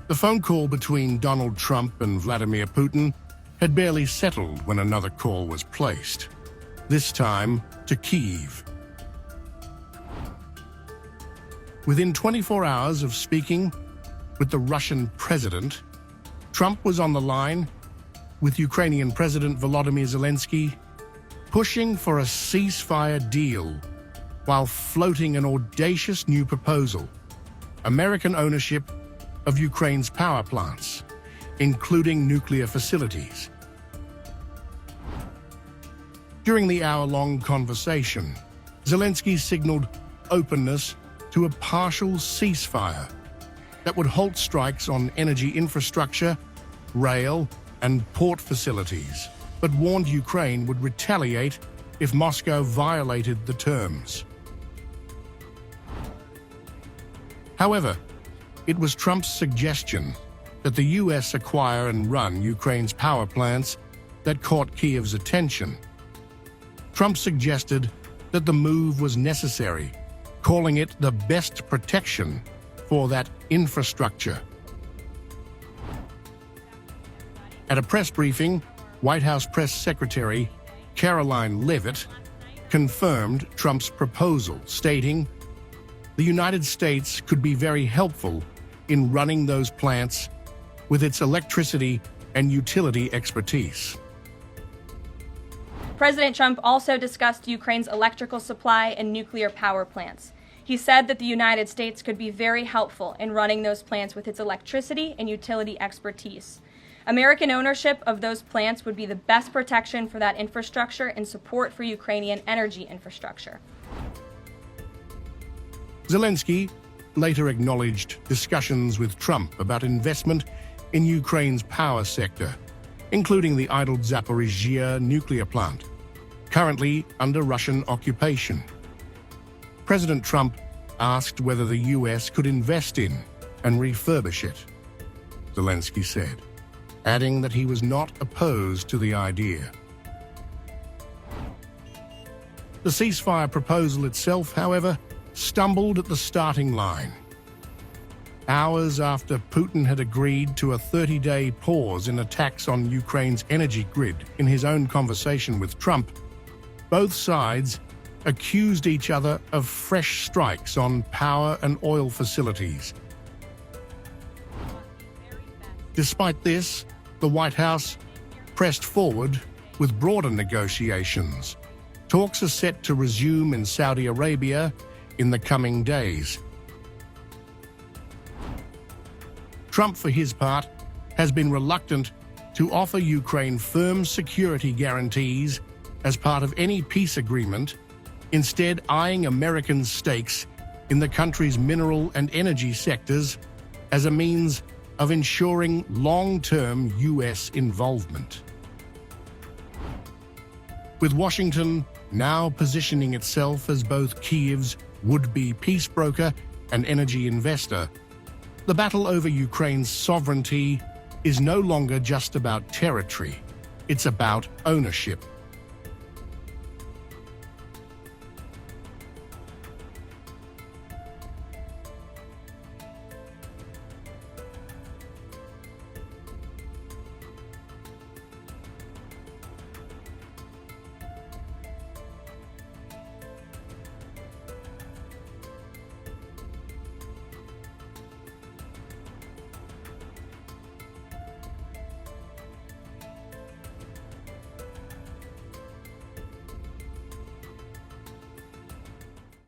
The phone call between Donald Trump and Vladimir Putin had barely settled when another call was placed, this time to Kyiv. Within 24 hours of speaking with the Russian president, Trump was on the line with Ukrainian President Volodymyr Zelensky, pushing for a ceasefire deal while floating an audacious new proposal: American ownership of Ukraine's power plants, including nuclear facilities. During the hour-long conversation, Zelensky signaled openness to a partial ceasefire that would halt strikes on energy infrastructure, rail, and port facilities, but warned Ukraine would retaliate if Moscow violated the terms. However, it was Trump's suggestion that the US acquire and run Ukraine's power plants that caught Kyiv's attention. Trump suggested that the move was necessary, calling it the best protection for that infrastructure. At a press briefing, White House Press Secretary Caroline Leavitt confirmed Trump's proposal, stating, "The United States could be very helpful in running those plants with its electricity and utility expertise." President Trump also discussed Ukraine's electrical supply and nuclear power plants. He said that the United States could be very helpful in running those plants with its electricity and utility expertise. American ownership of those plants would be the best protection for that infrastructure and support for Ukrainian energy infrastructure. Zelensky later acknowledged discussions with Trump about investment in Ukraine's power sector, including the idled Zaporizhzhia nuclear plant, currently under Russian occupation. President Trump asked whether the US could invest in and refurbish it, Zelensky said, adding that he was not opposed to the idea. The ceasefire proposal itself, however, stumbled at the starting line. Hours after Putin had agreed to a 30-day pause in attacks on Ukraine's energy grid in his own conversation with Trump, both sides accused each other of fresh strikes on power and oil facilities. Despite this, the White House pressed forward with broader negotiations. Talks are set to resume in Saudi Arabia in the coming days. Trump, for his part, has been reluctant to offer Ukraine firm security guarantees as part of any peace agreement, instead eyeing American stakes in the country's mineral and energy sectors as a means of ensuring long-term US involvement. With Washington now positioning itself as both Kyiv's would-be peace broker and energy investor, the battle over Ukraine's sovereignty is no longer just about territory, it's about ownership.